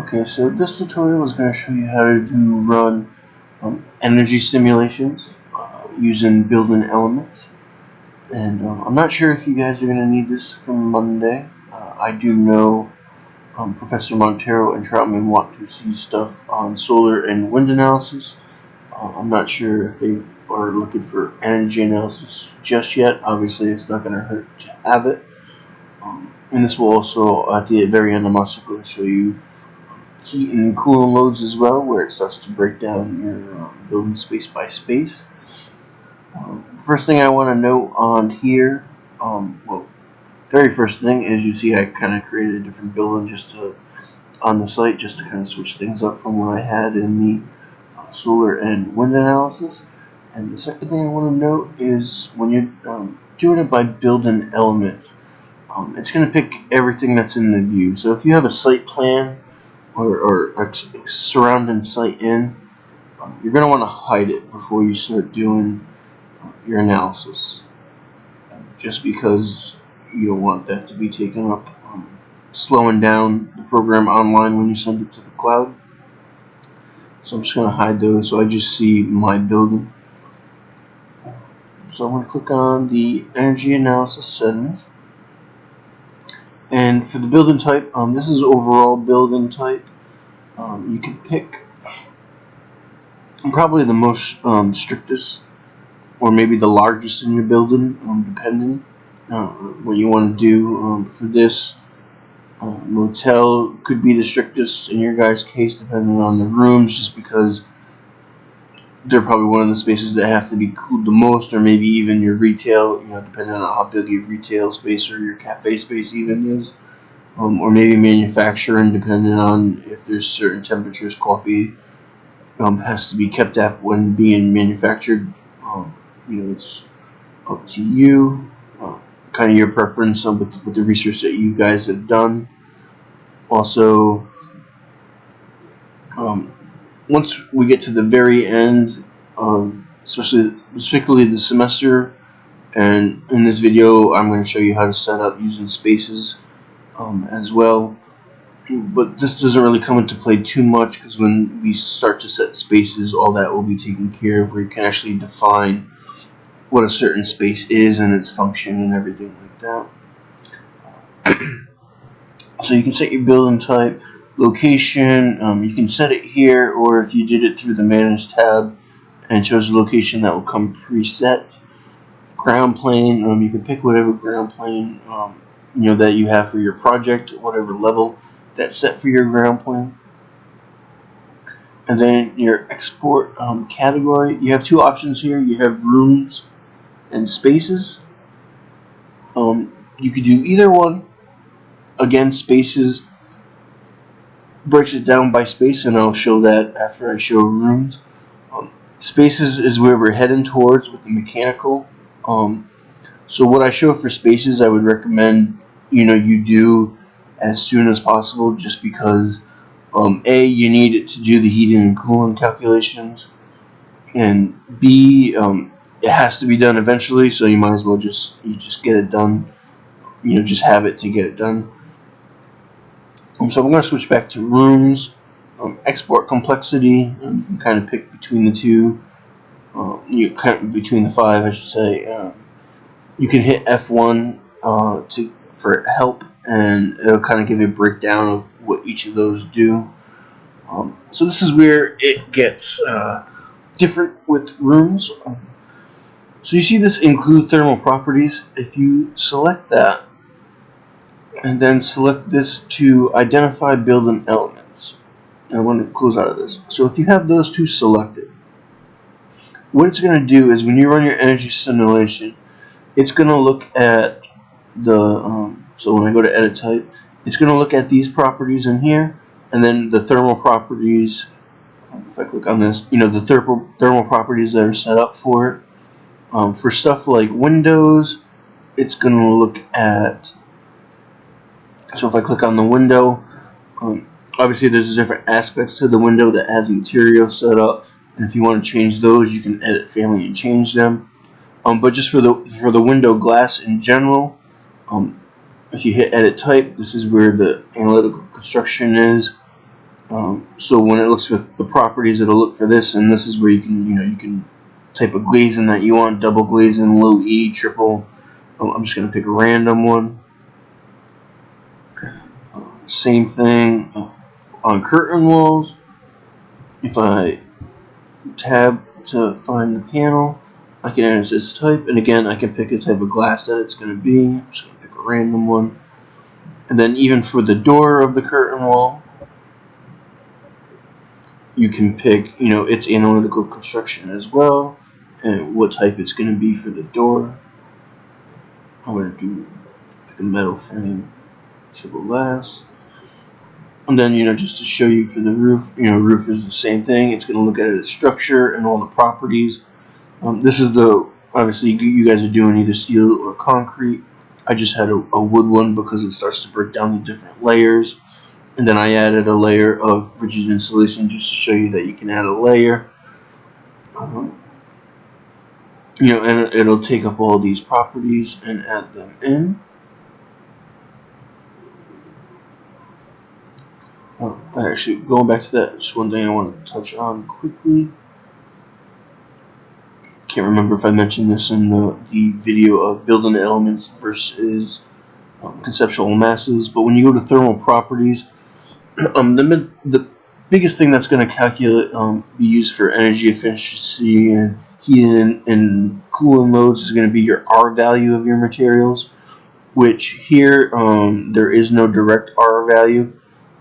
Okay, so this tutorial is going to show you how to run energy simulations using built-in elements. And I'm not sure if you guys are going to need this for Monday. I do know Professor Montero and Troutman want to see stuff on solar and wind analysis. I'm not sure if they are looking for energy analysis just yet. Obviously, it's not going to hurt to have it. And this will also, at the very end, I'm also going to show you heat and cooling loads as well, where it starts to break down your building space by space. First thing I want to note on here, very first thing is you see I kind of created a different building on the site just to kind of switch things up from what I had in the solar and wind analysis. And the second thing I want to note is when you're doing it by building elements, it's going to pick everything that's in the view. So if you have a site plan or surrounding site in, you're going to want to hide it before you start doing your analysis, just because you don't want that to be taken up, slowing down the program online when you send it to the cloud. So I'm just going to hide those so I just see my building. So I'm going to click on the energy analysis settings. And for the building type, this is overall building type. You can pick probably the most strictest, or maybe the largest in your building, depending what you want to do. For this, motel could be the strictest in your guys' case, depending on the rooms, just because they're probably one of the spaces that have to be cooled the most, or maybe even your retail, depending on how big your retail space or your cafe space even is. Or maybe manufacturing, depending on if there's certain temperatures coffee has to be kept at when being manufactured. It's up to you, kind of your preference with the research that you guys have done. Also, once we get to the very end, particularly the semester, and in this video, I'm going to show you how to set up using spaces as well. But this doesn't really come into play too much, because when we start to set spaces, all that will be taken care of, where you can actually define what a certain space is and its function and everything like that. So you can set your building type, location, you can set it here, or if you did it through the Manage tab and chose a location, that will come preset. Ground plane, you can pick whatever ground plane that you have for your project, whatever level that's set for your ground plane. And then your export category, you have two options here. You have rooms and spaces. You could do either one. Again, spaces breaks it down by space, and I'll show that after I show rooms. Spaces is where we're heading towards with the mechanical. So what I show for spaces, I would recommend you do as soon as possible, just because A, you need it to do the heating and cooling calculations, and B, it has to be done eventually, so you might as well just get it done. Just have it to get it done. So I'm going to switch back to rooms, export complexity, and you can kind of pick between the two, between the five, I should say. You can hit F1 for help, and it'll kind of give you a breakdown of what each of those do. So this is where it gets different with rooms. So you see this include thermal properties. If you select that, and then select this to identify building elements, and I want to close out of this. So if you have those two selected, what it's going to do is when you run your energy simulation, it's going to look at the, so when I go to edit type, it's going to look at these properties in here, and then the thermal properties. If I click on this, the thermal properties that are set up for it. For stuff like windows, it's going to look at, so if I click on the window, obviously there's different aspects to the window that has material set up, and if you want to change those, you can edit family and change them. But just for the window glass in general, if you hit edit type, this is where the analytical construction is. So when it looks for the properties, it'll look for this, and this is where you can type of glazing that you want: double glazing, low E, triple. I'm just gonna pick a random one. Same thing on curtain walls. If I tab to find the panel, I can enter this type, and again, I can pick a type of glass that it's going to be. I'm just going to pick a random one. And then even for the door of the curtain wall, you can pick, its analytical construction as well, and what type it's going to be for the door. I'm going to do pick a metal frame, triple glass. And then, just to show you for the roof, roof is the same thing. It's going to look at its structure and all the properties. This is obviously you guys are doing either steel or concrete. I just had a wood one because it starts to break down the different layers. And then I added a layer of rigid insulation just to show you that you can add a layer. And it'll take up all these properties and add them in. Actually, going back to that, just one thing I want to touch on quickly. Can't remember if I mentioned this in the video of building elements versus conceptual masses, but when you go to thermal properties, the biggest thing that's going to calculate be used for energy efficiency and heating and cooling loads is going to be your R value of your materials, which here there is no direct R value.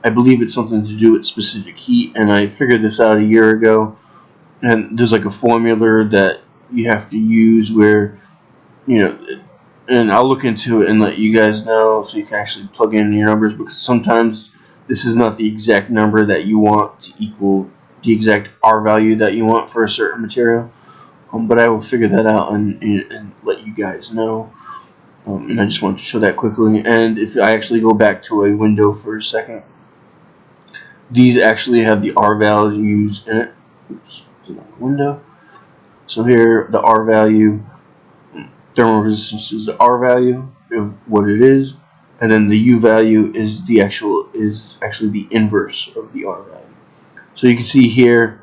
I believe it's something to do with specific heat, and I figured this out a year ago. And there's like a formula that you have to use where you know and I'll look into it and let you guys know so you can actually plug in your numbers, because sometimes this is not the exact number that you want to equal the exact R value that you want for a certain material. But I will figure that out and let you guys know. And I just wanted to show that quickly. And if I actually go back to a window for a second, these actually have the R values in it. Oops, window. So here, the R value. Thermal resistance is the R value of what it is, and then the U value is actually the inverse of the R value. So you can see here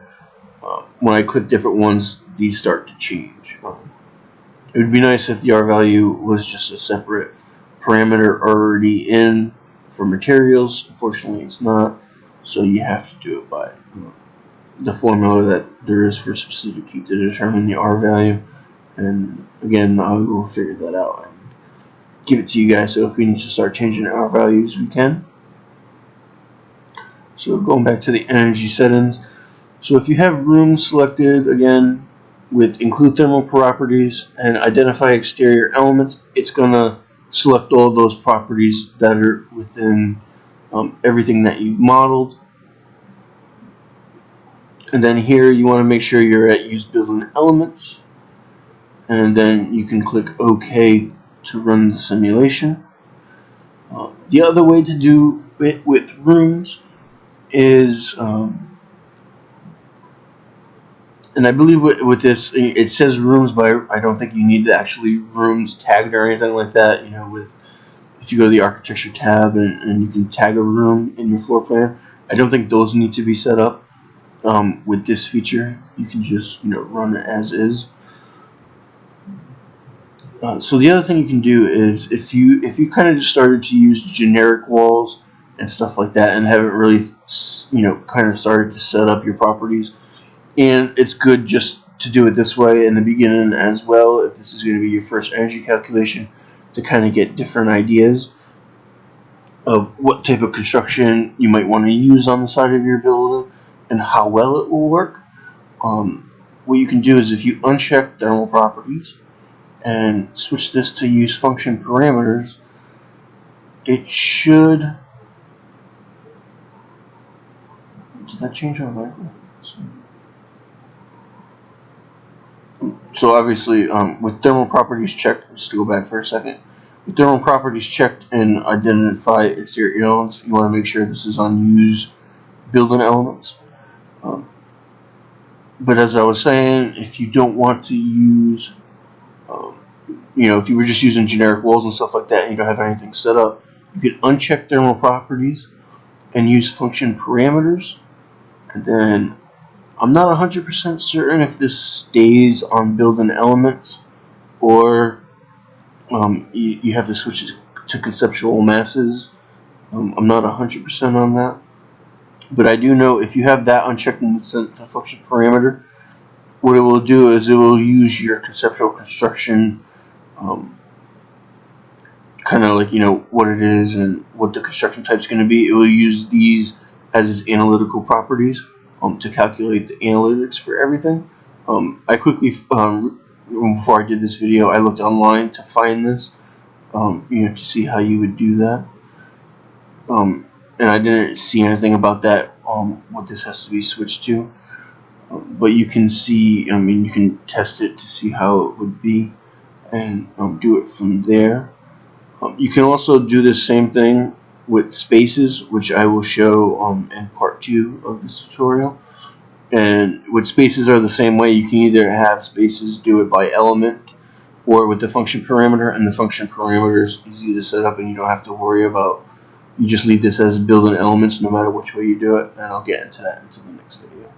when I click different ones, these start to change. It would be nice if the R value was just a separate parameter already in for materials. Unfortunately, it's not, so you have to do it by the formula that there is for specific heat to determine the R value. And again, I will figure that out and give it to you guys. So if we need to start changing our values, we can. So going back to the energy settings. So if you have rooms selected, again, with include thermal properties and identify exterior elements, it's going to select all those properties that are within everything that you've modeled. And then here you want to make sure you're at use building elements. And then you can click OK to run the simulation. The other way to do it with rooms is, and I believe with this, it says rooms, but I don't think you need to actually rooms tagged or anything like that. If you go to the architecture tab and you can tag a room in your floor plan, I don't think those need to be set up. With this feature, you can just run it as is. So the other thing you can do is if you kind of just started to use generic walls and stuff like that and haven't really kind of started to set up your properties, and it's good just to do it this way in the beginning as well if this is going to be your first energy calculation, to kind of get different ideas of what type of construction you might want to use on the side of your building and how well it will work. What you can do is if you uncheck thermal properties and switch this to use function parameters, it should. Did that change automatically? So obviously, with thermal properties checked, just to go back for a second, with thermal properties checked and identify exterior elements, you want to make sure this is on use building elements. But as I was saying, if you don't want to use if you were just using generic walls and stuff like that and you don't have anything set up, you can uncheck thermal properties and use function parameters. And then I'm not 100% certain if this stays on built-in elements or you have to switch it to conceptual masses. I'm not 100% on that. But I do know if you have that unchecked in the function parameter, what it will do is it will use your conceptual construction, kind of like what it is and what the construction type is going to be. It will use these as its analytical properties to calculate the analytics for everything. I quickly, before I did this video, I looked online to find this, to see how you would do that. And I didn't see anything about that, what this has to be switched to. But you can see, you can test it to see how it would be and do it from there. You can also do the same thing with spaces, which I will show in part 2 of this tutorial. And with spaces are the same way. You can either have spaces do it by element or with the function parameter, and the function parameter is easy to set up and you don't have to worry about. You just leave this as built-in elements no matter which way you do it, and I'll get into that into the next video.